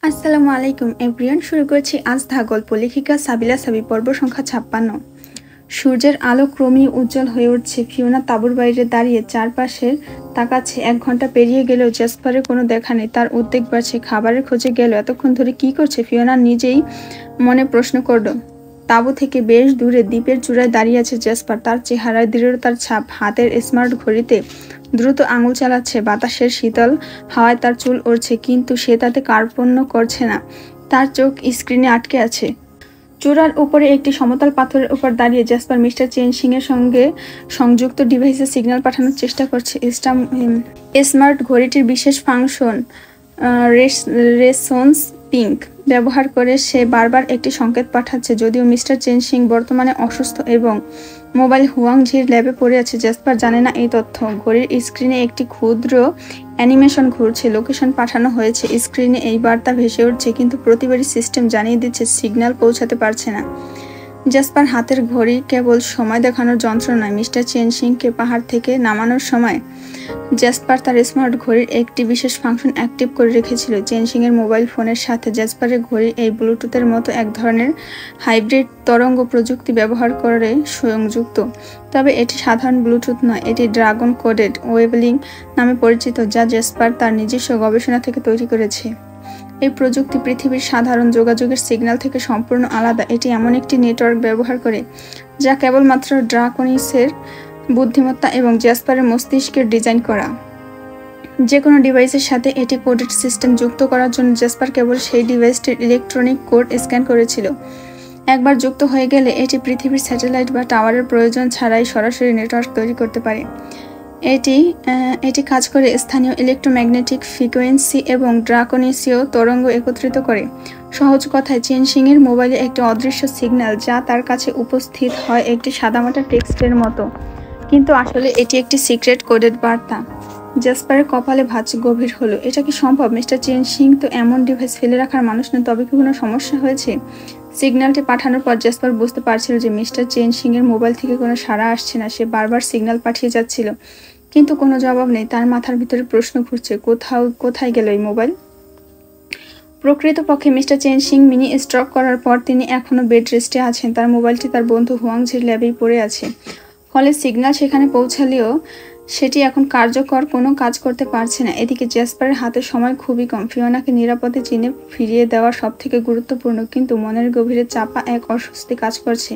আসসালামু আলাইকুম এভরিওয়ান। শুরু করছি আজ দা গল্প। লেখিকা সাবিলা সাবি, পর্ব সংখ্যা 56। সূর্যের আলো ক্রমেই উজ্জ্বল হয়ে উঠছে। ফিওনা তাঁবুর বাইরে দাঁড়িয়ে চারপাশে তাকাচ্ছে। 1 ঘন্টা পেরিয়ে গেলেও জেসপারের কোনো দেখা নেই। তার উদ্বেগ বাড়ছে। খাবারের খোঁজে গেল, এতক্ষণ ধরে কি করছে? ফিওনা নিজেই মনে প্রশ্ন করল। তাঁবু থেকে বেশ দূরে দ্বীপের চূড়ায় দাঁড়িয়ে আছে জেসপার। তার চেহারায় দৃঢ়তার ছাপ, হাতের স্মার্ট ঘড়িতে দ্রুত আঙুল চালাচ্ছে। বাতাসের শীতল হাওয়ায় তার চুল উড়ছে, কিন্তু সে তাতে কার্পণ্য করছে না। তার চোখ স্ক্রিনে আটকে আছে। চূড়ার উপরে একটি সমতল পাথরের উপর দাঁড়িয়ে জেসপার মিস্টার চেন সিং এর সঙ্গে সংযুক্ত ডিভাইসে সিগন্যাল পাঠানোর চেষ্টা করছে। স্মার্ট ঘড়িটির বিশেষ ফাংশন রেসপন্স পিঙ্ক ব্যবহার করে সে বারবার একটি সংকেত পাঠাচ্ছে। যদিও মিস্টার চেন সিং বর্তমানে অসুস্থ এবং মোবাইল হুয়াংঝির ল্যাবে পড়ে আছে, জেসপার জানে না এই তথ্য। ঘড়ির স্ক্রিনে একটি ক্ষুদ্র অ্যানিমেশন ঘুরছে। লোকেশন পাঠানো হয়েছে। স্ক্রিনে এই বার্তা ভেসে উঠছে, কিন্তু প্রতিবারই সিস্টেম জানিয়ে দিচ্ছে সিগন্যাল পৌঁছাতে পারছে না। জেসপার হাতের ঘড়ি কেবল সময় দেখানোর যন্ত্র নয়। মিস্টার চেন সিংকে পাহাড় থেকে নামানোর সময় জেসপার তার স্মার্ট ঘড়ির একটি বিশেষ ফাংশন অ্যাক্টিভ করে রেখেছিল। চেন সিং এর মোবাইল ফোনের সাথে জেসপারের ঘড়ি এই ব্লুটুথের মতো এক ধরনের হাইব্রিড তরঙ্গ প্রযুক্তি ব্যবহার করে সংযুক্ত। তবে এটি সাধারণ ব্লুটুথ নয়, এটি ড্রাগন কোডেড ওয়েভলিংক নামে পরিচিত, যা জেসপার তার নিজস্ব গবেষণা থেকে তৈরি করেছে। এই প্রযুক্তি পৃথিবীর সাধারণ যোগাযোগের সিগন্যাল থেকে সম্পূর্ণ আলাদা। এটি এমন একটি নেটওয়ার্ক ব্যবহার করে যা কেবলমাত্র ড্রাকনিসের বুদ্ধিমত্তা এবং জেসপারের মস্তিষ্কের ডিজাইন করা। যে কোনো ডিভাইসের সাথে এটি কোডেড সিস্টেম যুক্ত করার জন্য জেসপার কেবল সেই ডিভাইসটির ইলেকট্রনিক কোড স্ক্যান করেছিল। একবার যুক্ত হয়ে গেলে এটি পৃথিবীর স্যাটেলাইট বা টাওয়ারের প্রয়োজন ছাড়াই সরাসরি নেটওয়ার্ক তৈরি করতে পারে। এটি কাজ করে স্থানীয় ইলেকট্রোম্যাগনেটিক ফ্রিকোয়েন্সি এবং ড্রাকনিসীয় তরঙ্গ একত্রিত করে। সহজ কথায়, চেন সিং এর মোবাইলে একটি অদৃশ্য সিগন্যাল যা তার কাছে উপস্থিত হয় একটি সাদামাটা টেক্সটের মতো, কিন্তু আসলে এটি একটি সিক্রেট কোডেড বার্তা। জেসপারের কপালে ভাঁজ গভীর হলো। এটা কি সম্ভব? মিস্টার চেন সিং তো এমন ডিভাইস ফেলে রাখার মানুষ নয়। তবে কি কোনো সমস্যা হয়েছে? সিগন্যালটি পাঠানোর পর জেসপার বুঝতে পারছিল যে মিস্টার চেন সিং এর মোবাইল থেকে কোনো সাড়া আসছে না। সে বারবার সিগন্যাল পাঠিয়ে যাচ্ছিল, কিন্তু কোনো জবাব নেই। তার মাথার ভিতরে প্রশ্ন ঘুরছে, কোথায় গেল এই মোবাইল? প্রকৃতপক্ষে mister chain Singh mini stroke করার পর তিনি এখনো বেড রেস্টে আছেন। তার মোবাইলটি তার বন্ধু হুয়াংঝির ল্যাবেই পড়ে আছে। ফলে সিগন্যাল সেখানে পৌঁছালেও সেটি এখন কার্যকর কোনো কাজ করতে পারছে না। এদিকে জেসপারের হাতে সময় খুবই কম। ফিওনাকে নিরাপদে চীনে ফিরিয়ে দেওয়া সবথেকে গুরুত্বপূর্ণ, কিন্তু মনের গভীরে চাপা এক অস্বস্তি কাজ করছে।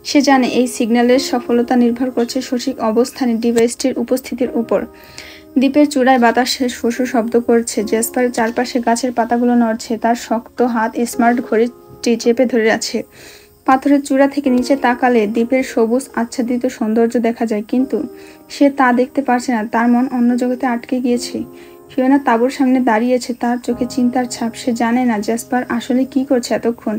সে জানে এই সিগন্যালের সফলতা নির্ভর করছে সঠিক অবস্থানে ডিভাইসটির উপস্থিতির উপর। দ্বীপের চূড়ায় বাতাসে শোষ শব্দ করছে। জেসপারের চারপাশে গাছের পাতাগুলো নড়ছে। তার শক্ত হাত স্মার্ট ঘড়িটি চেপে ধরে আছে। পাথরের চূড়া থেকে নিচে তাকালে দ্বীপের সবুজ আচ্ছাদিত সৌন্দর্য দেখা যায়, কিন্তু সে তা দেখতে পারছে না। তার মন অন্য জগতে আটকে গিয়েছে। ফিওনা তাঁবুর সামনে দাঁড়িয়েছে, তার চোখে চিন্তার ছাপ। সে জানে না জেসপার আসলে কি করছে এতক্ষণ।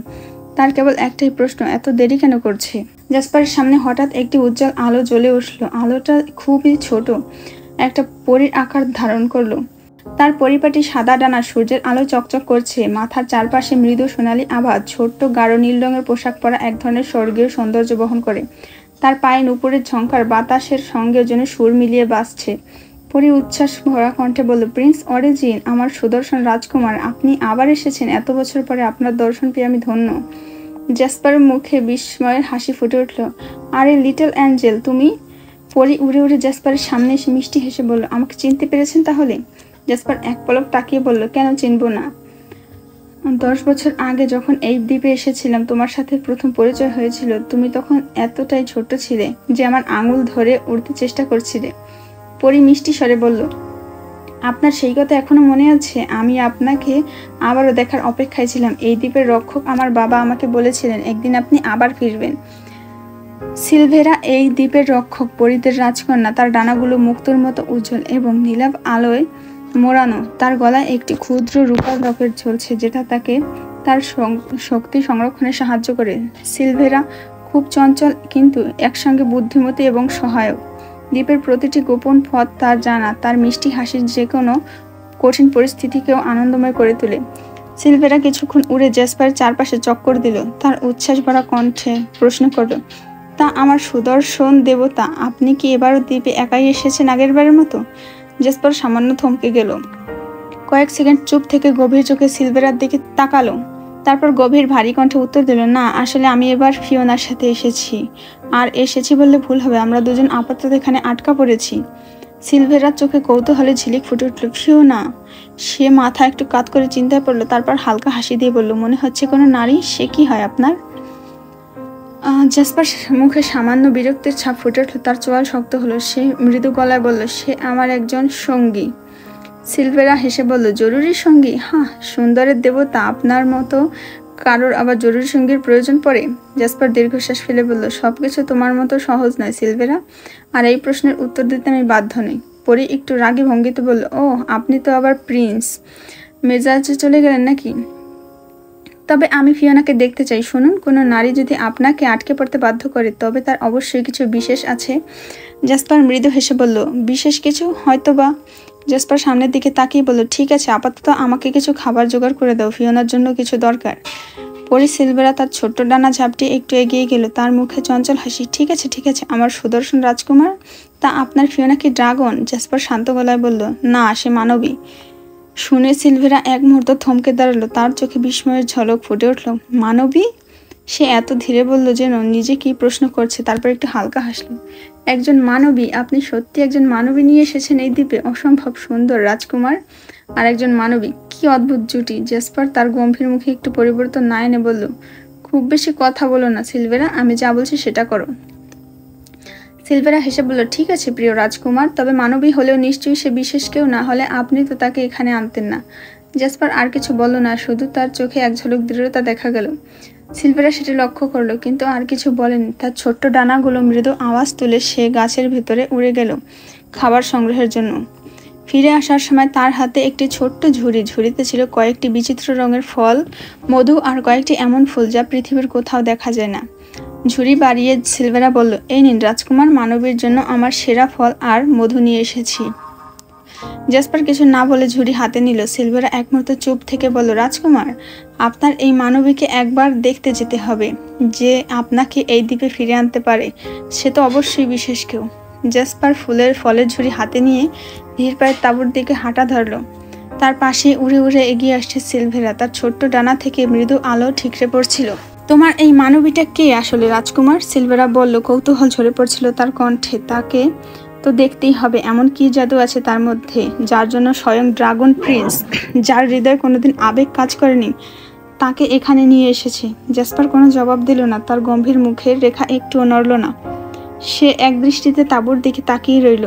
তার কেবল একটাই প্রশ্ন, এত দেরি কেন করছে? জেসপারের সামনে হঠাৎ একটি উজ্জ্বল আলো জ্বলে উঠল। আলোটা খুবই ছোট, একটা পরীর আকার ধারণ করলো। তার পরিপাটি সাদা ডানা সূর্যের আলোয় চকচক করছে। মাথার চারপাশে মৃদু সোনালি আভা। ছোট্ট গাঢ় নীল রঙের পোশাক পরা এক ধরনের স্বর্গীয় সৌন্দর্য বহন করে। তার পায়ে নুপুরের ঝংকার বাতাসের সঙ্গে যেন সুর মিলিয়ে বাজছে। পরি উচ্ছ্বাস ভরা কণ্ঠে বলল, প্রিন্স অরিজিন, আমার সুদর্শন রাজকুমার, আপনি আবার এসেছেন। এত বছর পরে আপনার দর্শন পেয়ে আমি ধন্য। জেসপারের মুখে বিস্ময়ের হাসি ফুটে উঠল। আরে লিটল অ্যাঞ্জেল, তুমি? পরি উড়ে উড়ে জেসপারের সামনে এসে মিষ্টি হেসে বলল, আমাকে চিনতে পেরেছেন তাহলে? জেসপার এক পলক তাকিয়ে বলল, কেন চিনব না? 10 বছর আগে যখন এই দ্বীপে এসেছিলাম, তোমার সাথে প্রথম পরিচয় হয়েছিল। তুমি তখন এতটাই ছোট ছিলে যে আমার আঙুল ধরে উড়তে চেষ্টা করছিলে। পরি মিষ্টি স্বরে বলল, আপনার সেই কথা এখনো মনে আছে? আমি আপনাকে আবারও দেখার অপেক্ষায় ছিলাম। এই দ্বীপের রক্ষক আমার বাবা আমাকে বলেছিলেন একদিন আপনি আবার ফিরবেন। সিলভেরা এই দ্বীপের রক্ষক, পরীদের রাজকন্যা। তার ডানাগুলো মুক্তোর মতো উজ্জ্বল এবং নীলাভ আলোয় মোড়ানো। তার গলায় একটি ক্ষুদ্র রূপার লকেট ঝুলছে, যেটা তাকে তার শক্তি সংরক্ষণে সাহায্য করে। সিলভেরা খুব চঞ্চল, কিন্তু একসঙ্গে বুদ্ধিমতী এবং সহায়ক। দ্বীপের প্রতিটি গোপন পথ তার জানা। তার মিষ্টি হাসি যে কোনো কঠিন পরিস্থিতিকেও আনন্দময় করে তোলে। সিলভেরা কিছুক্ষণ উড়ে জেসপারের চারপাশে চক্কর দিল। তার উচ্ছ্বাস ভরা কণ্ঠে প্রশ্ন করল, তা আমার সুদর্শন দেবতা, আপনি কি এবারও দ্বীপে একাই এসেছেন আগের বারের মতো? জেসপার সামান্য থমকে গেল। কয়েক সেকেন্ড চুপ থেকে গভীর চোখে সিলভেরার দিকে তাকালো। তারপর গভীর ভারী কণ্ঠে উত্তর দিল, না আসলে আমি এবার ফিওনার সাথে এসেছি। আর এসেছি বললে ভুল হবে, আমরা দুজন আপাতত এখানে আটকা পড়েছি। সিলভেরার চোখে কৌতূহলে ঝিলিক ফুটে উঠল। ফিওনা? সে মাথা একটু কাত করে চিন্তায় পড়লো, তারপর হালকা হাসি দিয়ে বলল, মনে হচ্ছে কোনো নারী। সে কি হয় আপনার? জাসপার মুখে সামান্য বিরক্তির ছাপ ফুটে উঠল, তার চোয়াল শক্ত হলো। সে মৃদু গলায় বলল, সে আমার একজন সঙ্গী। সিলভেরা হেসে বলল, জরুরি সঙ্গী? হ্যাঁ, সুন্দরের দেবতা আপনার মতো কারোর আবার জরুরি সঙ্গীর প্রয়োজন পড়ে? জাসপার দীর্ঘশ্বাস ফেলে বলল, সবকিছু তোমার মতো সহজ নয় সিলভেরা, আর এই প্রশ্নের উত্তর দিতে আমি বাধ্য নই। পরি একটু রাগী ভঙ্গিতে বলল, ও আপনি তো আবার প্রিন্স মেজাজে চলে গেলেন নাকি? তবে আমি ফিওনাকে দেখতে চাই। শুনুন, কোনো নারী যদি আপনাকে আটকে পড়তে বাধ্য করে তবে তার অবশ্যই কিছু বিশেষ আছে। জাসপার মৃদু হেসে বলল, বিশেষ কিছু? হয়তো বা। জাসপার সামনের দিকে তাকিয়ে বলল, ঠিক আছে, আপাতত আমাকে কিছু খাবার জোগাড় করে দাও, ফিওনার জন্য কিছু দরকার। পরি সিলভেরা তার ছোট্ট ডানা ঝাপটিয়ে একটু এগিয়ে গেল, তার মুখে চঞ্চল হাসি। ঠিক আছে ঠিক আছে, আমার সুদর্শন রাজকুমার। তা আপনার ফিওনা কি ড্রাগন? জাসপার শান্ত গলায় বলল, না, সে মানবী। শুনে সিলভেরা এক মুহূর্ত থমকে দাঁড়ালো, তার চোখে বিস্ময়ের ঝলক ফুটে উঠল। মানবী? সে এত ধীরে বলল যেন নিজে কি প্রশ্ন করছে, তারপর একটু হালকা হাসল। একজন মানবী? আপনি সত্যি একজন মানবী নিয়ে এসেছেন এই দ্বীপে? অসম্ভব সুন্দর রাজকুমার আর একজন মানবী, কি অদ্ভুত জুটি। জাসপার তার গম্ভীর মুখে একটু পরিবর্তন না এনে বলল, খুব বেশি কথা বলো না সিলভেরা, আমি যা বলছি সেটা করো। সিলভেরা হেসে বলল, ঠিক আছে প্রিয় রাজকুমার, তবে মানবী হলেও নিশ্চয়ই সে বিশেষ কেউ, না হলে আপনি তো তাকে এখানে আনতেন না। জাসপার আর কিছু বলল না, শুধু তার চোখে এক ঝলক দৃঢ়তা দেখা গেল। সিলভেরা সেটা লক্ষ্য করলো, কিন্তু আর কিছু বলেনি। তার ছোট্ট ডানাগুলো মৃদু আওয়াজ তুলে সে গাছের ভেতরে উড়ে গেল খাবার সংগ্রহের জন্য। ফিরে আসার সময় তার হাতে একটি ছোট্ট ঝুড়ি, ঝুড়িতে ছিল কয়েকটি বিচিত্র রঙের ফল, মধু আর কয়েকটি এমন ফুল যা পৃথিবীর কোথাও দেখা যায় না। ঝুড়ি বাড়িয়ে সিলভেরা বলল, এই নিন রাজকুমার, মানবীর জন্য আমার সেরা ফল আর মধু নিয়ে এসেছি। জাসপার কিছু না বলে ঝুড়ি হাতে নিল। সিলভেরা এক মুহূর্ত চুপ থেকে বলল, রাজকুমার, আপনার এই মানবীকে একবার দেখতে যেতে হবে। যে আপনাকে এই দ্বীপে ফিরে আনতে পারে সে তো অবশ্যই বিশেষ কেউ। জাসপার ফলের ঝুড়ি হাতে নিয়ে ধীর পায়ে তাঁবুর দিকে হাঁটা ধরল। তার পাশে উড়ে উড়ে এগিয়ে আসছে সিলভেরা, তার ছোট্ট ডানা থেকে মৃদু আলো ঠিকরে পড়ছিল। তোমার এই মানবীটা কে আসলে রাজকুমার? সিলভেরা বলল, কৌতূহল ঝরে পড়ছিল তার কণ্ঠে। তাকে তো দেখতেই হবে, এমন কি জাদু আছে তার মধ্যে যার জন্য স্বয়ং ড্রাগন প্রিন্স, যার হৃদয়ে কোনোদিন আবেগ কাজ করেনি, তাকে এখানে নিয়ে এসেছে। জাসপার কোনো জবাব দিল না, তার গম্ভীর মুখের রেখা একটুও নড়ল না। সে এক দৃষ্টিতে তাঁবুর দিকে তাকিয়ে রইল।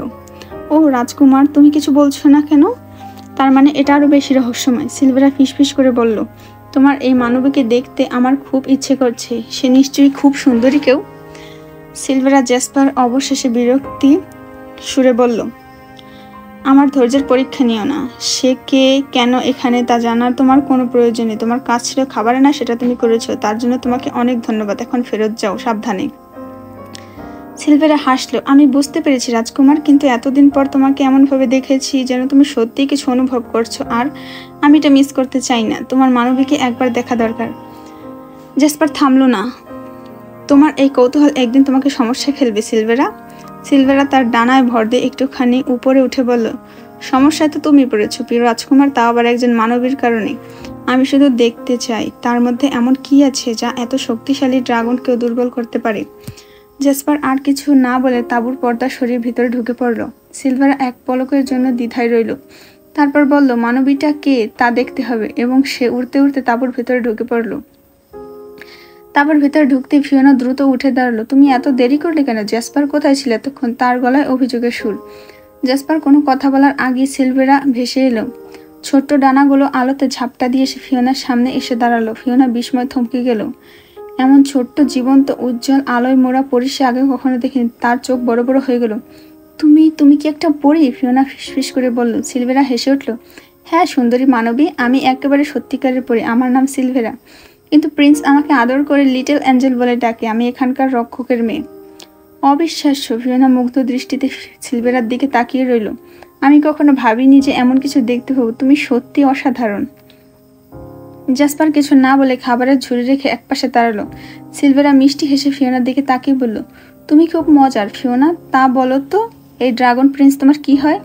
ও রাজকুমার, তুমি কিছু বলছো না কেন? তার মানে এটা আরো বেশি রহস্যময়। সিলভেরা ফিসফিস করে বলল, তোমার এই মানবীকে দেখতে আমার খুব ইচ্ছে করছে। সে নিশ্চয়ই খুব সুন্দরী কেউ। সিলভেরা জাসপার অবশেষে বিরক্তি সুরে বলল, আমার ধৈর্যের পরীক্ষা নিও না। সে কে, কেন এখানে তা জানার তোমার কোনো প্রয়োজন নেই। তোমার কাজ ছিল খাবারে না, সেটা তুমি করেছো, তার জন্য তোমাকে অনেক ধন্যবাদ। এখন ফেরত যাও, সাবধানে। সিলভেরা হাসলো, আমি বুঝতে পেরেছি রাজকুমার, কিন্তু এতদিন পর তোমাকে এমনভাবে দেখেছি যেন তুমি সত্যিই কিছু অনুভব করছো, আর আমি এটা মিস করতে চাই না। তোমার মানবীকে একবার দেখা দরকার। জাসপার থামলো না। তোমার এই কৌতূহল একদিন তোমাকে সমস্যা ফেলবে সিলভেরা। সিলভেরা তার ডানায় ভর দিয়ে একটুখানি উপরে উঠে বলল, সমস্যায় তো তুমি পড়েছো প্রিয় রাজকুমার, তাও আবার একজন মানবীর কারণে। আমি শুধু দেখতে চাই তার মধ্যে এমন কি আছে যা এত শক্তিশালী ড্রাগনকেও দুর্বল করতে পারে। জাসপার আর কিছু না বলে তাঁবুর পর্দা সরিয়ে ভিতরে ঢুকে পড়ল। সিলভারা এক পলকের জন্য দ্বিধায় রইল, তারপর বলল, মানবীটা কে তা দেখতে হবে, এবং সে উড়তে উড়তে তাঁবুর ভিতরে ঢুকে পড়ল। তাঁবুর ভিতরে ঢুকতে ফিওনা দ্রুত উঠে দাঁড়ালো। তুমি এত দেরি করলে কেন? জাসপার কোথায় ছিল এতক্ষণ? তার গলায় অভিযোগের সুর। জাসপার কোনো কথা বলার আগে সিলভেরা ভেসে এলো। ছোট্ট ডানাগুলো আলোতে ঝাপটা দিয়ে সে ফিওনার সামনে এসে দাঁড়ালো। ফিওনা বিস্ময় থমকে গেল। এমন ছোট্ট জীবন্ত উজ্জ্বল আলোয় মোড়া পরি সে আগে কখনো দেখিনি। তার চোখ বড় বড় হয়ে গেল। তুমি কি একটা পরি? ফিওনা ফিসফিস করে বলল। সিলভেরা হেসে উঠল, হ্যাঁ সুন্দরী মানবী, আমি একেবারে সত্যিকারের পরি। আমার নাম সিলভেরা, কিন্তু প্রিন্স আমাকে আদর করে লিটল অ্যাঞ্জেল বলে ডাকে। আমি এখানকার রক্ষকের মেয়ে। অবিশ্বাস্য। ফিওনা মুগ্ধ দৃষ্টিতে সিলভেরার দিকে তাকিয়ে রইল। আমি কখনো ভাবিনি যে এমন কিছু দেখতে পাবো। তুমি সত্যি অসাধারণ। জাসপার কিছু না বলে খাবারের ঝুড়ি রেখে একপাশে দাঁড়ালো। সিলভেরা মিষ্টি হেসে ফিওনার দিকে তাকিয়ে বলল, তুমি খুব মজার ফিওনা। তা বলো তো, এই ড্রাগন প্রিন্স তোমার কি হয়?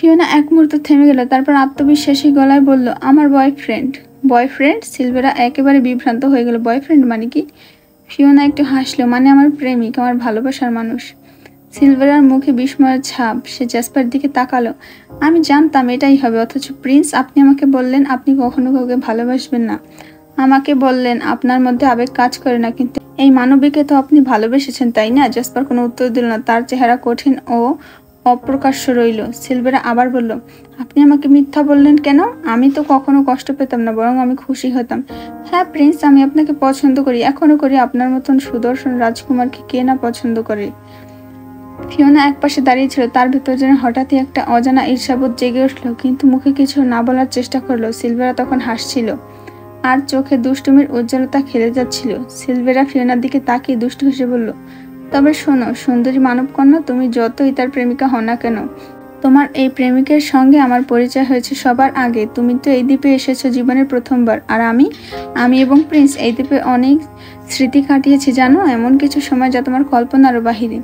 ফিওনা এক মুহূর্ত থেমে গেল, তারপর আত্মবিশ্বাসী গলায় বলল, আমার বয়ফ্রেন্ড। বয়ফ্রেন্ড? সিলভেরা একেবারে বিভ্রান্ত হয়ে গেল। বয়ফ্রেন্ড মানে কি? ফিওনা একটু হাসলো, মানে আমার প্রেমিক, আমার ভালোবাসার মানুষ। সিলভেরার মুখে বিস্ময়ের ছাপ। সে জ্যাসপার দিকে তাকালো। আমি জানতাম এটাই হবে, অথচ প্রিন্স, আপনি আমাকে বললেন আপনি কখনো কাউকে ভালোবাসবেন না। আমাকে বললেন আপনার মধ্যে আবেগ কাজ করে না, কিন্তু এই মানবীকে তো আপনি ভালোবেসেছেন, তাই না? জ্যাসপার কোনো উত্তর দিল না। তার চেহারা কঠিন ও অপ্রকাশ্য রইল। সিলভেরা আবার বলল, আপনি আমাকে মিথ্যা বললেন কেন? আমি তো কখনো কষ্ট পেতাম না, বরং আমি খুশি হতাম। হ্যাঁ প্রিন্স, আমি আপনাকে পছন্দ করি, এখনো করি। আপনার মতন সুদর্শন রাজকুমারকে কে না পছন্দ করে? ফিওনা একপাশে দাঁড়িয়েছিল, তার ভেতর যেন হঠাৎই একটা অজানা ঈর্ষাবোধ জেগে উঠল, কিন্তু মুখে কিছু না বলার চেষ্টা করলো। সিলভেরা তখন হাসছিল, আর চোখে দুষ্টুমির উজ্জ্বলতা খেলে যাচ্ছিল। সিলভেরা ফিওনার দিকে তাকিয়ে দুষ্টু হেসে বলল, তবে শোনো সুন্দরী মানবকন্যা, তুমি যতই তার প্রেমিকা হও না কেন, তোমার এই প্রেমিকের সঙ্গে আমার পরিচয় হয়েছে সবার আগে। তুমি তো এই দ্বীপে এসেছো জীবনের প্রথমবার, আর আমি এবং প্রিন্স এই দ্বীপে অনেক স্মৃতি কাটিয়েছি জানো, এমন কিছু সময় যা তোমার কল্পনারও বাহিরে।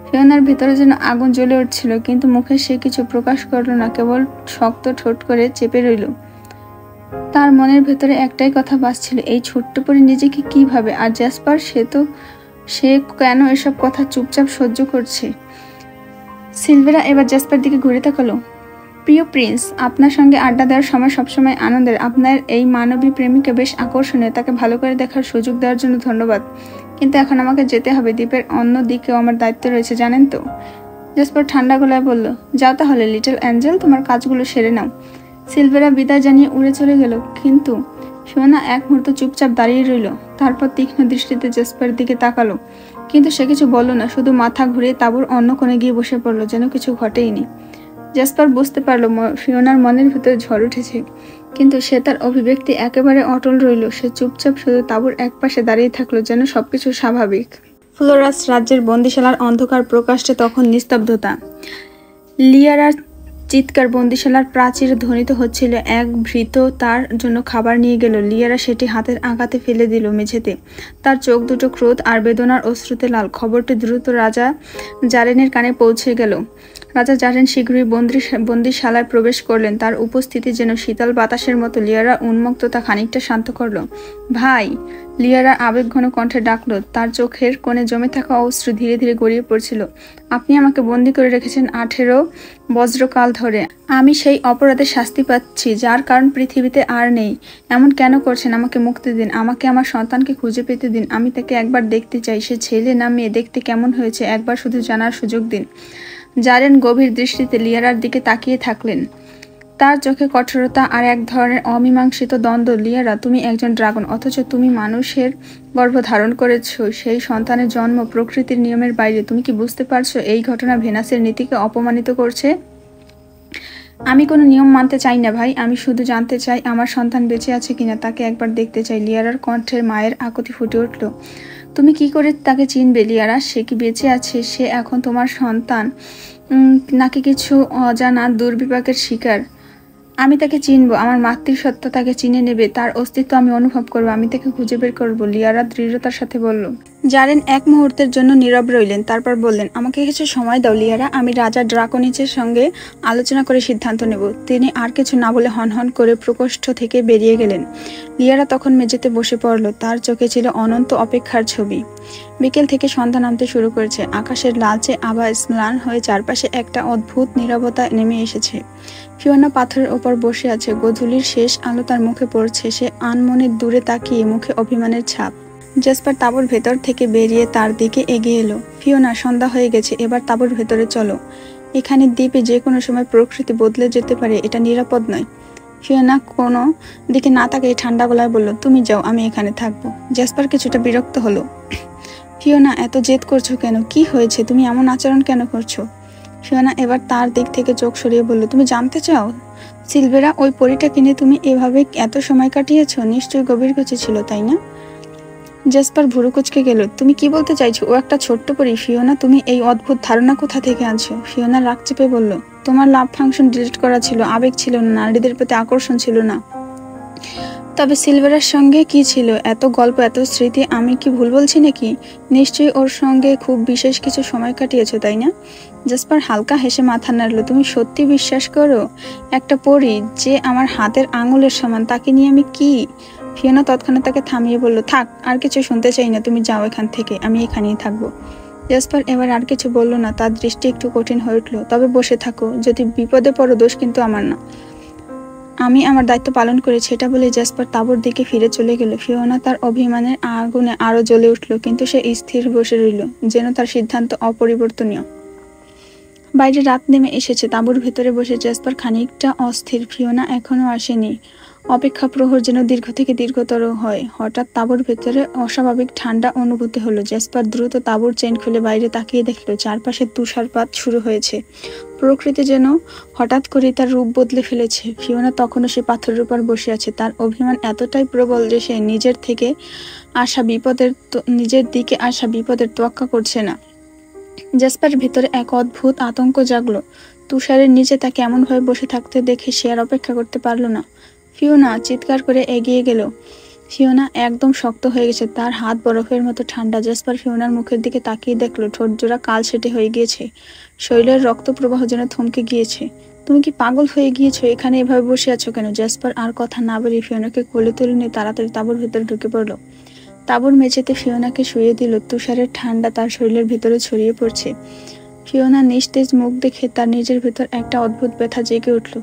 ফিওনার ভেতরে যেন আগুন জ্বলে উঠছিল, কিন্তু মুখে সে কিছু প্রকাশ করল না, কেবল শক্ত ঠোঁট করে চেপে রইল। তার মনের ভেতরে একটাই কথা বাজছিল, এই ছোট্ট পরি নিজেকে কি ভাবে, আর জ্যাসপার সে কেন এসব কথা চুপচাপ সহ্য করছে। সিলভেরা এবার জ্যাসপার দিকে ঘুরে তাকালো। প্রিয় প্রিন্স, আপনার সঙ্গে আড্ডা দেওয়ার সময় সবসময় আনন্দের। আপনার এই মানবী প্রেমিকা বেশ আকর্ষণীয়, তাকে ভালো করে দেখার সুযোগ দেওয়ার জন্য ধন্যবাদ। কিন্তু এখন আমাকে যেতে হবে, দ্বীপের অন্য দিকেও আমার দায়িত্ব রয়েছে, জানেন তো। জ্যাসপার ঠান্ডা গলায় বলল, যাও তাহলে লিটল অ্যাঞ্জেল, তোমার কাজগুলো সেরে নাও। সিলভেরা বিদায় জানিয়ে উড়ে চলে গেল, কিন্তু ফিওনা এক মুহূর্ত চুপচাপ দাঁড়িয়ে রইল। তারপর তীক্ষ্ণ দৃষ্টিতে জ্যাসপার দিকে তাকালো, কিন্তু সে কিছু বলল না, শুধু মাথা ঘুরিয়ে তাঁবুর অন্য কোণে গিয়ে বসে পড়ল, যেন কিছু ঘটেইনি। জ্যাসপার বুঝতে পারলো ফিওনার মনের ভেতরে ঝড় উঠেছে, কিন্তু সে তার অভিব্যক্তি একেবারে অটল রইল। সে চুপচাপ শুধু তাঁবুর একপাশে দাঁড়িয়ে থাকলো, যেন সবকিছু স্বাভাবিক। ফ্লোরাস রাজ্যের বন্দিশালার অন্ধকার প্রকাশে তখন নিস্তব্ধতা। লিয়ারার চিৎকার বন্দিশালার প্রাচীর ধ্বনিত হচ্ছিল। এক ভৃত্য তার জন্য খাবার নিয়ে গেল। লিয়ারা সেটি হাতের আঘাতে ফেলে দিল মেঝেতে। তার চোখ দুটো ক্রোধ আর বেদনার অশ্রুতে লাল। খবরটি দ্রুত রাজা জারেনের কানে পৌঁছে গেল। রাজা জারেন শীঘ্রই বন্দিশালায় প্রবেশ করলেন। তার উপস্থিতি যেন শীতল বাতাসের মতো লিয়ারার উন্মত্ততা খানিকটা শান্ত করল। ভাই! লিয়ারা আবেগঘন কণ্ঠে ডাকল। তার চোখের কোণে জমে থাকা অশ্রু ধীরে ধীরে গড়িয়ে পড়ছিল। আপনি আমাকে বন্দি করে রেখেছেন 18 বজ্রকাল ধরে। আমি সেই অপরাধের শাস্তি পাচ্ছি, যার কারণ পৃথিবীতে আর নেই। এমন কেন করছেন? আমাকে মুক্তি দিন, আমাকে আমার সন্তানকে খুঁজে পেতে দিন। আমি তাকে একবার দেখতে চাই। সে ছেলে না মেয়ে, দেখতে কেমন হয়েছে একবার শুধু জানার সুযোগ দিন। জারেন গভীর দৃষ্টিতে লিয়ারার দিকে তাকিয়ে থাকলেন। তার চোখে কঠোরতা আর এক ধরনের অমীমাংসিত দ্বন্দ্ব। লিয়ারা, তুমি একজন ড্রাগন, অথচ তুমি মানুষের গর্ভ ধারণ করেছ। সেই সন্তানের জন্ম প্রকৃতির নিয়মের বাইরে। তুমি কি বুঝতে পারছো এই ঘটনা ভেনাসের নীতিকে অপমানিত করছে? আমি কোনো নিয়ম মানতে চাই না ভাই, আমি শুধু জানতে চাই আমার সন্তান বেঁচে আছে কিনা, তাকে একবার দেখতে চাই। লিয়ারার কণ্ঠের মায়ের আকুতি ফুটে উঠল। তুমি কি করে তাকে চিনবে লিয়ারা? সে কি বেঁচে আছে? সে এখন তোমার সন্তান, নাকি কিছু অজানা দুর্বিপাকের শিকার? আমি তাকে চিনব, আমার মাতৃসত্তা তাকে চিনে নেবে, তার অস্তিত্ব আমি অনুভব করব, আমি তাকে খুঁজে বের করব, লিয়ারা দৃঢ়তার সাথে বলল। জারেন এক মুহূর্তের জন্য নীরব রইলেন, তারপর বললেন, আমাকে কিছু সময় দাও লিয়ারা, আমি রাজা ড্রাকোনিচের সঙ্গে আলোচনা করে সিদ্ধান্ত নেব। তিনি আর কিছু না বলে হনহন করে প্রকোষ্ঠ থেকে বেরিয়ে গেলেন। লিয়ারা তখন মেঝেতে বসে পড়ল, তার চোখে ছিল অনন্ত অপেক্ষার ছবি। বিকেল থেকে সন্ধ্যা নামতে শুরু করেছে। আকাশের লালচে আভা স্ম্লান হয়ে চারপাশে একটা অদ্ভুত নীরবতা নেমে এসেছে। ফিওনা পাথরের ওপর বসে আছে, গোধূলির শেষ আলো তার মুখে পড়ছে। সে আনমনে দূরে তাকিয়ে, মুখে অভিমানের ছাপ। জ্যাসপার তাঁবুর ভেতর থেকে বেরিয়ে তার দিকে এগিয়ে এলো। ফিওনা, সন্ধ্যা হয়ে গেছে, এবার তাঁবুর ভেতরে চলো। এখানে দ্বীপে যে কোনো সময় প্রকৃতি বদলে যেতে পারে, এটা নিরাপদ নয়। ফিওনা কোনো দিকে না তাকিয়ে ঠান্ডা গলায় বলল, তুমি যাও, আমি এখানে থাকবো। জ্যাসপার কিছুটা বিরক্ত হলো। ফিওনা, এত জেদ করছো কেন? কি হয়েছে? তুমি এমন আচরণ কেন করছো? ফিওনা এবার তার দিক থেকে চোখ সরিয়ে বলল, তুমি জানতে চাও সিলভেরা, ওই পরীটা কিনে তুমি এভাবে এত সময় কাটিয়েছো? নিশ্চয়ই গভীর কিছু ছিল, তাই না? জ্যাসপার ভুরু কুঁচকে গেল। তুমি কি বলতে চাইছো? ও একটা ছোট্ট পরী। ফিওনা, তুমি এই অদ্ভুত ধারণা কোথা থেকে আনছো? ফিওনা রাগ চেপে বলল, তোমার লাভ ফাংশন ডিলিট করা ছিল, আবেগ ছিল না, নারীদের প্রতি আকর্ষণ ছিল না। তবে সিলভারের সঙ্গে কি ছিল, এত গল্প, এত স্মৃতি, আমি কি ভুল বলছি নাকি? নিশ্চয়ই ওর সঙ্গে খুব বিশেষ কিছু সময় কাটিয়েছো, তাই না? জাসপার হালকা হেসে মাথা নাড়ল। তুমি সত্যি বিশ্বাস করো? একটা পরী যে আমার হাতের আঙুলের সমান, তাকে নিয়ে আমি কি? ফিওনা তৎক্ষণাৎ তাকে থামিয়ে বলল, থাক, আর কিছু শুনতে চাই না, তুমি যাও এখান থেকে, আমি এখানেই থাকবো। জাসপার এবার আর কিছু বলল না, তার দৃষ্টি একটু কঠিন হয়ে উঠল। তবে বসে থাকো, যদি বিপদে পড়ো দোষ কিন্তু আমার না, আমি আমার দায়িত্ব পালন করেছি। এটা বলে জাসপার তাঁবুর দিকে ফিরে চলে গেল। ফিওনা তার অভিমানের আগুনে আরো জ্বলে উঠল, কিন্তু সে স্থির বসে রইল, যেন তার সিদ্ধান্ত অপরিবর্তনীয়। বাইরে রাত নেমে এসেছে। তাঁবুর ভেতরে বসে জাসপার খানিকটা অস্থির। ফিওনা এখনো আসেনি। অপেক্ষা প্রহর যেন দীর্ঘ থেকে দীর্ঘতর হয়। হঠাৎ তাঁবুর ভেতরে অস্বাভাবিক ঠান্ডা অনুভূতি হলো। জাসপার দ্রুত তাঁবুর চেন খুলে বাইরে তাকিয়ে দেখল চারপাশে তুষারপাত শুরু হয়েছে। প্রকৃতি যেন হঠাৎ করেই তার রূপ বদলে ফেলেছে। ফিওনা তখনও সে পাথরের উপর বসে আছে। তার অভিমান এতটাই প্রবল যে সে নিজের দিকে আসা বিপদের তোয়াক্কা করছে না। জাসপার ভেতরে এক অদ্ভুত আতঙ্ক জাগলো। তুষারের নিচে তাকে এমনভাবে বসে থাকতে দেখে সে আর অপেক্ষা করতে পারল না। ফিওনা চিৎকার করে এগিয়ে গেল। ফিওনা একদম শক্ত হয়ে গেছে, তার হাত বরফের মতো ঠান্ডা। জাসপার ফিওনার মুখের দিকে তাকিয়ে দেখলো ঠোঁট জোড়া কালচেটে হয়ে গিয়েছে, শরীরের রক্ত প্রবাহ যেন থমকে গিয়েছে। তুমি কি পাগল হয়ে গিয়েছো? এখানে এভাবে বসে আছো কেন? জাসপার আর কথা না বলে ফিওনাকে কোলে তুলে নিয়ে তাড়াতাড়ি তাঁবুর ভেতরে ঢুকে পড়ল। তাঁবুর মেঝেতে ফিওনাকে শুয়ে দিল। তুষারের ঠান্ডা তার শরীরের ভেতরে ছড়িয়ে পড়ছে। ফিওনা নিস্তেজ মুখ দেখে তার নিজের ভেতর একটা অদ্ভুত ব্যথা জেগে উঠল।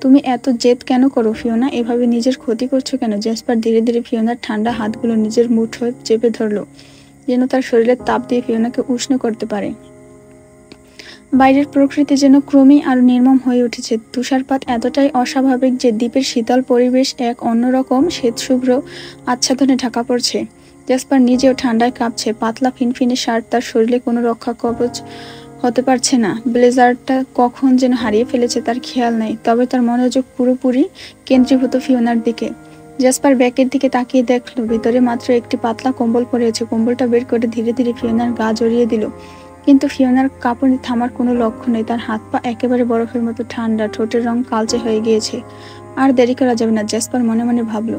তুমি এত জেদ কেন করো ফিওনা? এভাবে নিজের ক্ষতি করছো কেন? জাসপার ধীরে ধীরে ফিওনার ঠান্ডা হাতগুলো নিজের মুঠোয় চেপে ধরলো, যেন তার শরীরের তাপ দিয়ে ফিওনাকে উষ্ণ করতে পারে। বাইরের প্রকৃতি যেন ক্রমেই আরো নির্মম হয়ে উঠেছে। তুষারপাত এতটাই অস্বাভাবিক যে দ্বীপের শীতল পরিবেশ এক অন্যরকম শ্বেতশুভ্র আচ্ছাদনে ঢাকা পড়ছে। জাসপার নিজেও ঠান্ডায় কাঁপছে। পাতলা ফিনফিনে শার্ট তার শরীরে কোনো রক্ষা কবচ হতে পারছে না। ব্লেজারটা কখন যেন হারিয়ে ফেলেছে তার খেয়াল নেই। তবে তার মনোযোগ পুরোপুরি কেন্দ্রীভূত ফিওনার দিকে। জাসপার ব্যাগের দিকে তাকিয়ে দেখলো ভিতরে মাত্র একটি পাতলা কম্বল পড়ে আছে। কম্বলটা বের করে ধীরে ধীরে ফিওনার গা জড়িয়ে দিল, কিন্তু ফিওনার কাঁপুনি থামার কোনো লক্ষ্য নেই। তার হাত পা একেবারে বরফের মতো ঠান্ডা, ঠোঁটের রং কালচে হয়ে গিয়েছে। আর দেরি করা যাবে না, জাসপার মনে মনে ভাবল।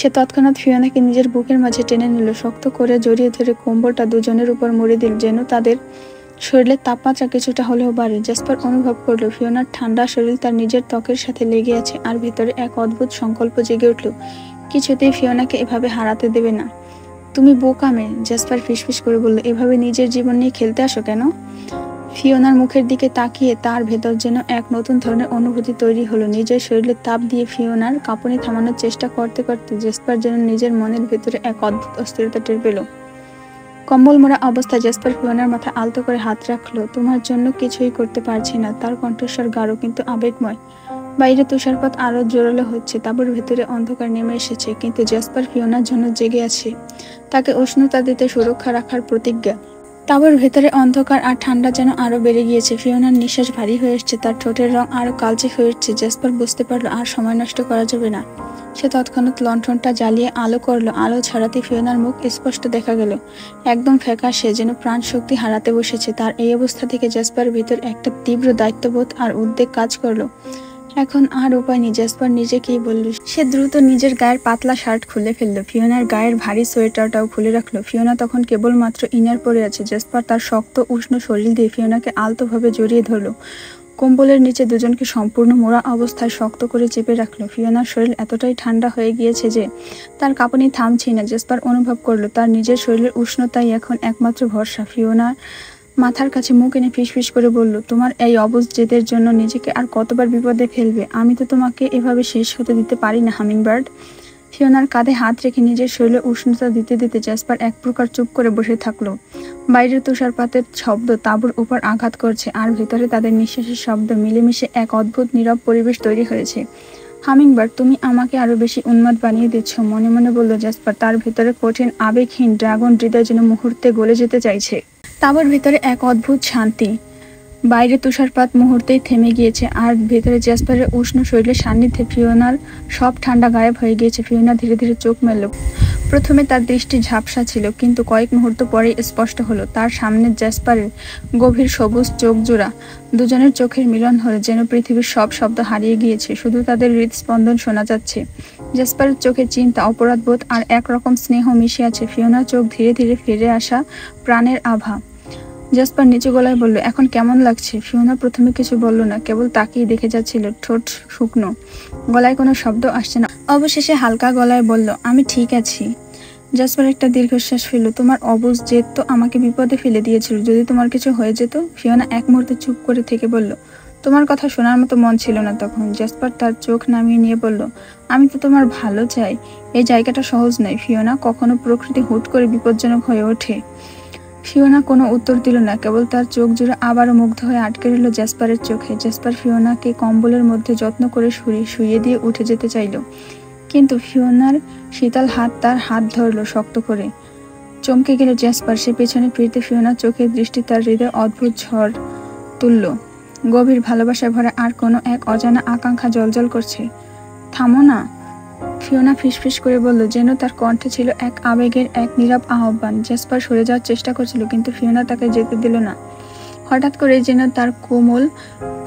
সে তৎক্ষণাৎ ফিওনাকে নিজের বুকের মাঝে টেনে নিল, শক্ত করে জড়িয়ে ধরে কম্বলটা দুজনের উপর মুড়ে দিল, যেন তাদের শরীরের তাপমাত্রা কিছুটা হলেও বাড়ে। জাসপার অনুভব করলো ফিওনার ঠান্ডা শরীর তার নিজের ত্বকের সাথে লেগে আছে, আর ভেতরে এক অদ্ভুত সংকল্প জেগে উঠল, কিছুতেই ফিওনাকে এভাবে হারাতে দেবে না। তুমি বোকা মেয়ে, জাসপার ফিসফিস করে বলল। এভাবে নিজের জীবন নিয়ে খেলতে আসো কেন? ফিওনার মুখের দিকে তাকিয়ে তার ভেতর যেন এক নতুন ধরনের অনুভূতি তৈরি হলো। নিজের শরীরের তাপ দিয়ে ফিওনার কাঁপুনি থামানোর চেষ্টা করতে করতে জাসপার যেন নিজের মনের ভেতরে এক অদ্ভুত অস্থিরতা টের পেল। কম্বল মোড়া অবস্থায় জাসপার ফিওনার মাথা আলতো করে হাত রাখলো। তোমার জন্য কিছুই করতে পারছি না। তার কণ্ঠস্বর গাঢ় কিন্তু আবেগময়। বাইরে তুষারপাত আরো জোরালো হচ্ছে। তাঁবুর ভেতরে অন্ধকার নেমে এসেছে, কিন্তু জাসপার ফিওনার জন্য জেগে আছে, তাকে উষ্ণতা দিতে সুরক্ষা রাখার প্রতিজ্ঞা। তাঁবুর ভেতরে অন্ধকার আর ঠান্ডা যেন আরো বেড়ে গিয়েছে। ফিওনার নিঃশ্বাস ভারী হয়ে এসছে, তার ঠোঁটের রং আরো কালচে হয়ে উঠছে। জাসপার বুঝতে পারলো আর সময় নষ্ট করা যাবে না। সে তৎক্ষণাৎ লণ্ঠনটা জ্বালিয়ে আলো করলো। আলো ছড়াতে ফিওনার মুখ স্পষ্ট দেখা গেল, একদম ফ্যাকাশে, যেন প্রাণ শক্তি হারাতে বসেছে। তার এই অবস্থা থেকে জাসপার ভিতর একটা তীব্র দায়িত্ববোধ আর উদ্বেগ কাজ করলো। এখন আর উপায় নেই, জাসপার নিজেকেই বলল। সে দ্রুত নিজের গায়ের পাতলা শার্ট খুলে ফেললো, ফিওনার গায়ের ভারী সোয়েটারটাও খুলে রাখলো। ফিওনা তখন কেবলমাত্র ইনার পরে আছে। জাসপার তার শক্ত উষ্ণ শরীর দিয়ে ফিওনাকে আলতোভাবে জড়িয়ে ধরলো। কম্বলের নিচে দুজনকে সম্পূর্ণ মোড়া অবস্থায় শক্ত করে চেপে রাখলো। ফিওনার শরীর এতটাই ঠান্ডা হয়ে গিয়েছে যে তার কাঁপুনি থামছেই না। জাসপার অনুভব করলো তার নিজের শরীরের উষ্ণতাই এখন একমাত্র ভরসা। ফিওনার মাথার কাছে মুখ এনে ফিসফিস করে বলল, তোমার এই অবুঝ জেদের জন্য নিজেকে আর কতবার বিপদে ফেলবে? আমি তো তোমাকে এভাবে শেষ হতে দিতে পারি না, হামিংবার্ড। ফিওনার কাঁধে হাত রেখে নিজের শরীরে উষ্ণতা দিতে দিতে জাসপার এক প্রকার চুপ করে বসে থাকলো। বাইরের তুষারপাতের শব্দ তাঁবুর উপর আঘাত করছে, আর ভেতরে তাদের নিঃশ্বাসের শব্দ মিলেমিশে এক অদ্ভুত নীরব পরিবেশ তৈরি হয়েছে। হামিংবার্ড, তুমি আমাকে আরো বেশি উন্মাদ বানিয়ে দিচ্ছ, মনে মনে বলল জাসপার। তার ভেতরে কঠিন আবেগহীন ড্রাগন হৃদয় যেন মুহূর্তে গলে যেতে চাইছে। তাঁবুর ভেতরে এক অদ্ভুত শান্তি। বাইরে তুষারপাত মুহূর্তেই থেমে গিয়েছে, আর ভেতরে জাসপারের উষ্ণ শরীরের সান্নিধ্যে ফিওনার সব ঠান্ডা গায়েব হয়ে গিয়েছে। ফিওনা ধীরে ধীরে চোখ মেলল। প্রথমে তার দৃষ্টি ঝাপসা ছিল, কিন্তু কয়েক মুহূর্ত পরেই স্পষ্ট হলো। তার সামনে জ্যাসপারের গভীর সবুজ চোখ জোড়া। দুজনের চোখের মিলন হলে যেন পৃথিবীর সব শব্দ হারিয়ে গিয়েছে, শুধু তাদের হৃদস্পন্দন শোনা যাচ্ছে। জ্যাসপারের চোখে চিন্তা, অপরাধবোধ আর একরকম স্নেহ মিশে আছে। ফিওনার চোখ ধীরে ধীরে ফিরে আসা প্রাণের আভা। জ্যাসপার নিচু গলায় বলল, এখন কেমন লাগছে? ফিওনা প্রথমে কিছু বলল না, কেবল তাকিয়ে দেখে যাচ্ছিল। ঠোঁট শুকনো, গলায় কোনো শব্দ আসছে না। অবশেষে হালকা গলায় বলল, আমি ঠিক আছি। জ্যাসপার একটা দীর্ঘশ্বাস ফেলল। তোমার অবুঝ জেদ তো আমাকে বিপদে ফেলে দিয়েছিল। যদি তোমার কিছু হয়ে যেত? ফিওনা এক মুহূর্তে চুপ করে থেকে বলল, তোমার কথা শোনার মতো মন ছিল না তখন। জ্যাসপার তার চোখ নামিয়ে নিয়ে বলল, আমি তো তোমার ভালো চাই। এই জায়গাটা সহজ নয় ফিওনা, কখনো প্রকৃতি হুট করে বিপজ্জনক হয়ে ওঠে। ফিওনা কোনো উত্তর দিল না, কেবল তার চোখ জুড়ে আবারও মুগ্ধ হয়ে আটকে রইল জ্যাসপারের চোখে। জ্যাসপার ফিওনাকে কম্বলের মধ্যে যত্ন করে শুইয়ে দিয়ে উঠে যেতে চাইল, কিন্তু ফিওনার শীতল হাত তার হাত ধরল শক্ত করে। চমকে গেল জ্যাসপার। সে পেছনে ফিরতে ফিওনার চোখের দৃষ্টি তার হৃদয়ে অদ্ভুত ঝড় তুলল। গভীর ভালোবাসায় ভরা আর কোনো এক অজানা আকাঙ্ক্ষা জ্বলজ্বল করছে। থামো না, ফিওনা ফিসফিস করে বলল, যেন তার কণ্ঠে ছিল এক আবেগের এক নীরব আহ্বান। জ্যাসপার সরে যাওয়ার চেষ্টা করছিল, কিন্তু ফিওনা তাকে যেতে দিল না। হঠাৎ করে যেন তার কোমল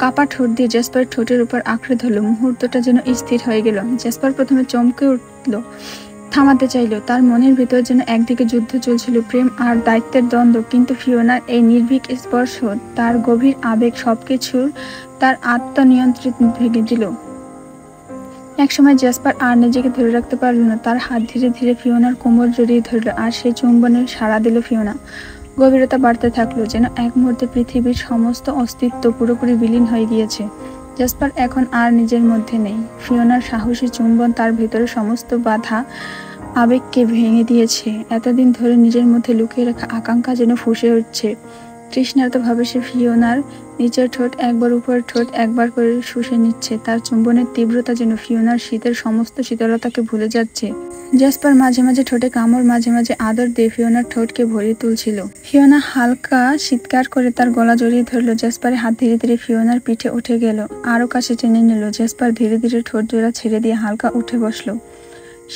কাপা ঠোঁট দিয়ে জ্যাসপারের ঠোঁটের উপর আঁকড়ে ধরল। মুহূর্তটা যেন স্থির হয়ে গেল। জ্যাসপার প্রথমে চমকে উঠল, থামাতে চাইল। তার মনের ভিতর যেন একদিকে যুদ্ধ চলছিল, প্রেম আর দায়িত্বের দ্বন্দ্ব, কিন্তু ফিওনার এই নির্ভীক স্পর্শ, তার গভীর আবেগ, সবকিছুর তার আত্মনিয়ন্ত্রণ ভেঙে দিল। একসময় জ্যাসপার আর নিজেকে ধরে রাখতে পারল না। তার হাত ধীরে ধীরে ফিওনার কোমর জড়িয়ে ধরল, আর সেই চুম্বনের সাড়া দিল ফিওনা। গভীরতা বাড়তে থাকলো, যেন এক মুহূর্তে পৃথিবীর সমস্ত অস্তিত্ব পুরোপুরি বিলীন হয়ে গিয়েছে। জ্যাসপার এখন আর নিজের মধ্যে নেই। ফিওনার সাহসী চুম্বন তার ভেতরে সমস্ত বাধা আবেগকে ভেঙে দিয়েছে। এতদিন ধরে নিজের মধ্যে লুকিয়ে রাখা আকাঙ্ক্ষা যেন ফুঁসে উঠছে। তৃষ্ণার্তভাবে সে ফিওনার নিচের ঠোঁট একবার, উপরের ঠোঁট একবার করে শুষে নিচ্ছে। তার চুম্বনের তীব্রতা যেন ফিওনার শীতের সমস্ত শীতলতাকে ভুলে যাচ্ছে। জ্যাসপার মাঝে মাঝে ঠোঁটে কামড়, মাঝে মাঝে আদর দিয়ে ফিওনার ঠোঁটকে ভরিয়ে তুলছিল। ফিওনা হালকা চিৎকার করে তার গলা জড়িয়ে ধরল। জ্যাসপারের হাত ধীরে ধীরে ফিওনার পিঠে উঠে গেল, আরো কাছে টেনে নিল। জ্যাসপার ধীরে ধীরে ঠোঁট জোড়া ছেড়ে দিয়ে হালকা উঠে বসলো।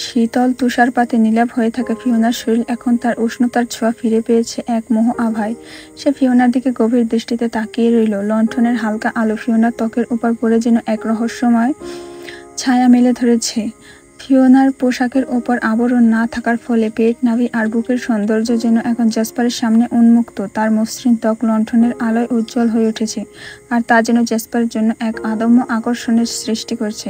শীতল তুষারপাতে নীলাভ হয়ে থাকা ফিওনার শরীর এখন তার উষ্ণতার ছোঁয়া ফিরে পেয়েছে এক মোহ আভায়। সে ফিওনার দিকে গভীর দৃষ্টিতে তাকিয়ে রইল। লণ্ঠনের হালকা আলো ফিওনার ত্বকের উপর পড়ে যেন এক রহস্যময় ছায়া মেলে ধরেছে। ফিওনার পোশাকের ওপর আবরণ না থাকার ফলে পেট, নাভি আর বুকের সৌন্দর্য যেন এখন জ্যাসপারের সামনে উন্মুক্ত। তার মসৃণ ত্বক লণ্ঠনের আলোয় উজ্জ্বল হয়ে উঠেছে, আর তা যেন জ্যাসপারের জন্য এক অদম্য আকর্ষণের সৃষ্টি করছে।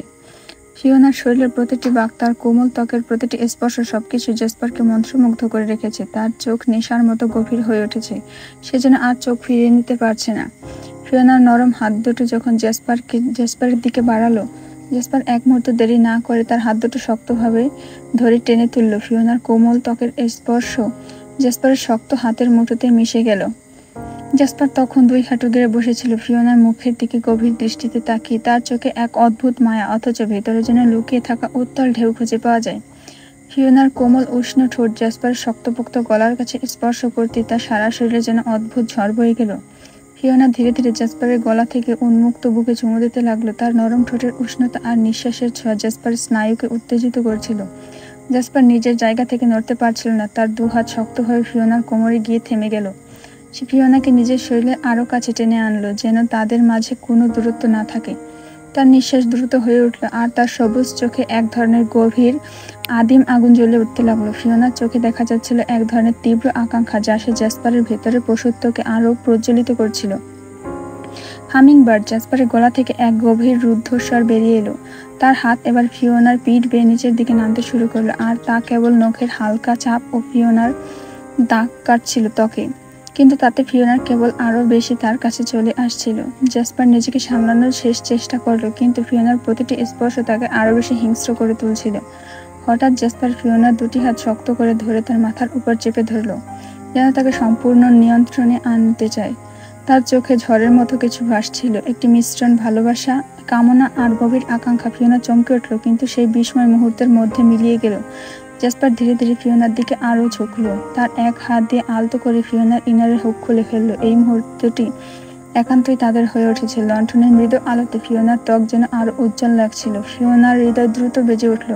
ফিওনার শরীরের প্রতিটি বাঁক, তার কোমল ত্বকের প্রতিটি স্পর্শ, সবকিছু জ্যাসপারকে মন্ত্রমুগ্ধ করে রেখেছে। তার চোখ নেশার মতো গভীর হয়ে উঠেছে। সে যেন আর চোখ ফিরিয়ে নিতে পারছে না। ফিওনার নরম হাত দুটো যখন জ্যাসপারের দিকে বাড়ালো, জ্যাসপার এক মুহূর্ত দেরি না করে তার হাত দুটো শক্তভাবে ধরে টেনে তুলল। ফিওনার কোমল ত্বকের স্পর্শ জ্যাসপারের শক্ত হাতের মুঠোতে মিশে গেল। জ্যাসপার তখন দুই হাঁটু গেড়ে বসেছিল, ফিওনার মুখের দিকে গভীর দৃষ্টিতে তাকিয়ে। তার চোখে এক অদ্ভুত মায়া, অথচ ভেতরে যেন লুকিয়ে থাকা উত্তাল ঢেউ খুঁজে পাওয়া যায়। ফিওনার কোমল উষ্ণ ঠোঁট জ্যাসপারের শক্তপোক্ত গলার কাছে স্পর্শ করতে তার সারা শরীরে যেন অদ্ভুত ঝড় বয়ে গেল। ফিওনা ধীরে ধীরে জ্যাসপারের গলা থেকে উন্মুক্ত বুকে চুমু দিতে লাগলো। তার নরম ঠোঁটের উষ্ণতা আর নিঃশ্বাসের ছোঁয়া জ্যাসপারের স্নায়ুকে উত্তেজিত করছিল। জ্যাসপার নিজের জায়গা থেকে নড়তে পারছিল না। তার দু হাত শক্ত হয়ে ফিওনার কোমরে গিয়ে থেমে গেল। সে ফিওনাকে নিজের শরীরে আরো কাছে টেনে আনলো, যেন তাদের মাঝে কোনো দূরত্ব না থাকে। তার নিঃশ্বাস দ্রুত হয়ে উঠল, আর তার সবুজ চোখে এক ধরনের গভীর আদিম আগুন জ্বলে উঠতে লাগলো। ফিওনার চোখে দেখা যাচ্ছিল এক ধরনের তীব্র আকাঙ্ক্ষা, যা সে জ্যাসপারের ভেতরে পশুত্বকে আরো প্রজ্বলিত করছিল। হামিংবার্ড, জ্যাসপারের গলা থেকে এক গভীর রুদ্ধস্বর বেরিয়ে এলো। তার হাত এবার ফিওনার পিঠ বেয়ে নিচের দিকে নামতে শুরু করলো, আর তা কেবল নখের হালকা চাপ ও ফিওনার দাগ কাটছিল ত্বকে, কিন্তু তাতে ফিওনার কেবল আরো বেশি তার কাছে চলে আসছিল। জ্যাসপার নিজেকে সামলানোর শেষ চেষ্টা করলো, কিন্তু ফিওনার প্রতিটি স্পর্শ তাকে আরো বেশি হিংস্র করে তুলছিল। হঠাৎ জ্যাসপার ফিওনার দুটি হাত শক্ত করে ধরে তার মাথার উপর চেপে ধরলো, যেন তাকে সম্পূর্ণ নিয়ন্ত্রণে আনতে চায়। তার চোখে ঝড়ের মতো কিছু ভাসছিল, একটি মিশ্রণ ভালোবাসা, কামনা আর গভীর আকাঙ্ক্ষা। ফিওনা চমকে উঠল, কিন্তু সেই বিস্ময় মুহূর্তের মধ্যে মিলিয়ে গেল। জ্যাসপার ধীরে ধীরে ফিওনার দিকে আরো ঝুঁকলো। তার এক হাত দিয়ে আলতো করে ফিওনার ইনারের হুক খুলে ফেললো। এই মুহূর্তটি একান্তই তাদের হয়ে উঠেছে। লণ্ঠনের মৃদু আলোতে ফিওনার ত্বক যেন আরো উজ্জ্বল লাগছিল। ফিওনার হৃদয় দ্রুত বেজে উঠল,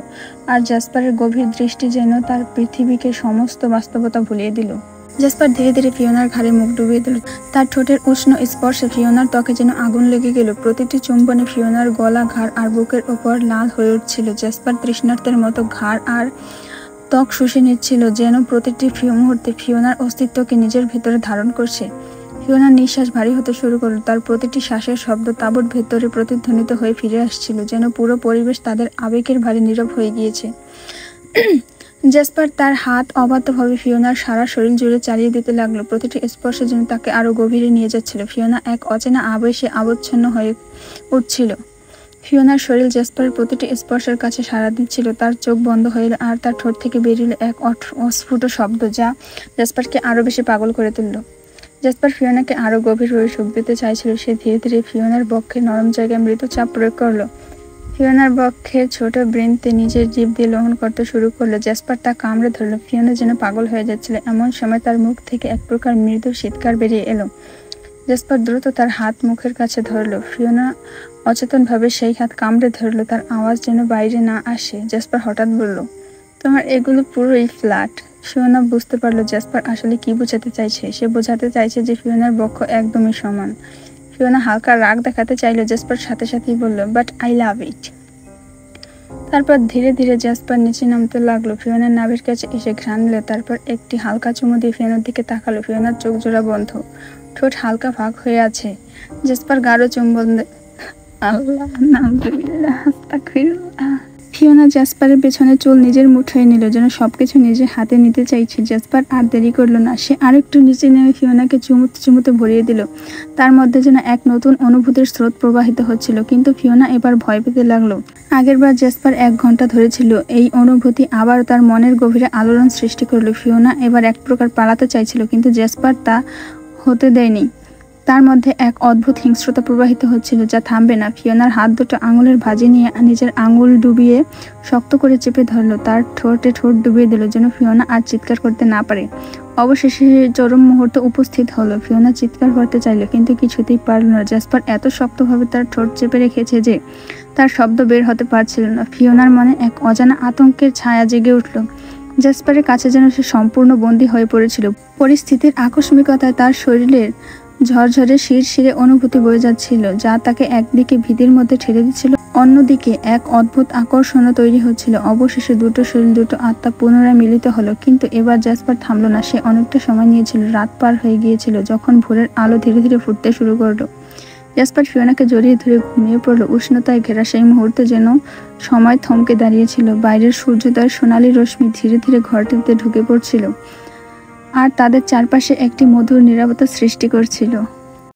আর জ্যাসপারের গভীর দৃষ্টি যেন তার পৃথিবীকে সমস্ত বাস্তবতা ভুলিয়ে দিল। জ্যাসপার ধীরে ধীরে ফিওনার ঘাড়ে মুখ ডুবিয়ে দিল। তার ঠোঁটের উষ্ণ স্পর্শে ফিওনার ত্বকে যেন আগুন লেগে গেল। প্রতিটি চুম্বনে ফিওনার গলা, ঘাড় আর বুকের ওপর লাল হয়ে উঠছিল। জ্যাসপার তৃষ্ণার্তের মতো ঘাড় আর ত্বক শুষে নিচ্ছিল, যেন প্রতিটি মুহূর্তে ফিওনার অস্তিত্বকে নিজের ভেতরে ধারণ করছে। ফিওনার নিঃশ্বাস ভারী হতে শুরু করল। তার প্রতিটি শ্বাসের শব্দ তাঁবুর ভেতরে প্রতিধ্বনিত হয়ে ফিরে আসছিল, যেন পুরো পরিবেশ তাদের আবেগের ভারে নীরব হয়ে গিয়েছে। জ্যাসপার তার হাত অবাধ্যভাবে ফিওনার সারা শরীর জুড়ে চালিয়ে দিতে লাগলো। প্রতিটি স্পর্শ যেন তাকে আরো গভীরে নিয়ে যাচ্ছিল। ফিওনা এক অচেনা আবেশে আবচ্ছন্ন হয়ে উঠছিল। ফিওনার শরীর জ্যাসপারের প্রতিটি স্পর্শের কাছে সাড়া দিচ্ছিল। তার চোখ বন্ধ হয়ে আর তার ঠোঁট থেকে বেরিয়ে এক অস্ফুট শব্দ, যা জ্যাসপারকে আরো বেশি পাগল করে তুলল। জ্যাসপার ফিওনাকে আরো গভীরভাবে সুখ দিতে চাইছিল। সে ধীরে ধীরে ফিওনার বক্ষে নরম জায়গায় মৃদু চাপ প্রয়োগ করলো। ফিওনার বক্ষের ছোট বৃন্তে নিজের জিভ দিয়ে লহন করতে শুরু করলো। জ্যাসপার তা কামড়ে ধরলো। ফিওনা যেন পাগল হয়ে যাচ্ছিল। এমন সময় তার মুখ থেকে এক প্রকার মৃদু চিৎকার বেরিয়ে এলো। জ্যাসপার দ্রুত তার হাত মুখের কাছে ধরলো। ফিওনা অচেতনভাবে সেই হাত কামড়ে ধরলো। তার আওয়াজ যেন বাইরে না আসে। জ্যাসপার হঠাৎ বলল, তোমার এগুলো পুরোই ফ্ল্যাট। ফিওনা বুঝতে পারলো জ্যাসপার আসলে কি বোঝাতে চাইছে। সে বোঝাতে চাইছে যে ফিওনার বক্ষ একদমই সমান। ফিওনা হালকা রাগ দেখাতে চাইলো। জ্যাসপার সাথে সাথেই বলল, বাট আই লাভ ইট। তারপর ধীরে ধীরে জ্যাসপার নিচে নামতে লাগলো। ফিওনার নাভির কাছে এসে ঘ্রাণ নিল। তারপর একটি হালকা চুমু দিয়ে ফিওনার দিকে তাকালো। ফিওনার চোখ জোড়া বন্ধ, ঠোঁট হালকা ফাঁক হয়ে আছে। জ্যাসপার গাঢ় চুম্বন আল্লাহ নাউজুবিল্লাহ আস্তাগফিরুল্লাহ। ফিওনা জ্যাসপারের পেছনে চুল নিজের মুঠোয় নিল, যেন সবকিছু নিজের হাতে নিতে চাইছে। জ্যাসপার আর দেরি করলো না। সে আরেকটু নিচে নেমে ফিওনাকে চুমুতে চুমুতে ভরিয়ে দিল। তার মধ্যে যেন এক নতুন অনুভূতির স্রোত প্রবাহিত হচ্ছিল। কিন্তু ফিওনা এবার ভয় পেতে লাগলো। আগেরবার জ্যাসপার 1 ঘন্টা ধরেছিল। এই অনুভূতি আবার তার মনের গভীরে আলোড়ন সৃষ্টি করলো। ফিওনা এবার এক প্রকার পালাতে চাইছিল, কিন্তু জ্যাসপার তা হতে দেয়নি। তার মধ্যে এক অদ্ভুত হিংস্রতা প্রবাহিত হচ্ছিল, যা থামবে না। ফিওনার হাত দুটো আঙুলের ভাঁজে নিয়ে নিজের আঙুল ডুবিয়ে শক্ত করে চেপে ধরলো। তার ঠোঁটে ঠোঁট ডুবিয়ে দিল, যেন ফিওনা আর চিৎকার করতে না পারে। অবশেষে চরম মুহূর্ত উপস্থিত হলো। ফিওনা চিৎকার করতে চাইল, কিন্তু কিছুতেই পারল না। জ্যাসপার এত শক্তভাবে তার ঠোঁট চেপে রেখেছে যে তার শব্দ বের হতে পারছিল না। ফিওনার মনে এক অজানা আতঙ্কের ছায়া জেগে উঠল। জ্যাসপারের কাছে যেন সে সম্পূর্ণ বন্দী হয়ে পড়েছিল। পরিস্থিতির আকস্মিকতায় তার শরীরের ঝরঝরে শিরশিরে অনুভূতি বয়ে যাচ্ছিল, যা তাকে একদিকে ভীতির মধ্যে ঠেলে দিচ্ছিল, অন্যদিকে এক অদ্ভুত আকর্ষণও তৈরি হচ্ছিল। অবশেষে দুটো শরীর, দুটো আত্মা পুনরায় মিলিত হলো। কিন্তু এবার জ্যাসপার থামলো না। সে অনেকটা সময় নিয়েছিল। রাত পার হয়ে গিয়েছিল যখন ভোরের আলো ধীরে ধীরে ফুটতে শুরু করলো। জ্যাসপার ফিওনাকে জড়িয়ে ধরে ঘুমিয়ে পড়ল। উষ্ণতায় ঘেরা সেই মুহূর্তে যেন সময় থমকে দাঁড়িয়েছিল। বাইরের সূর্যোদয়ের সোনালী রশ্মি ধীরে ধীরে ঘরটিতে ঢুকে পড়ছিল, আর তাদের চারপাশে একটি মধুর নীরবতা সৃষ্টি করছিল।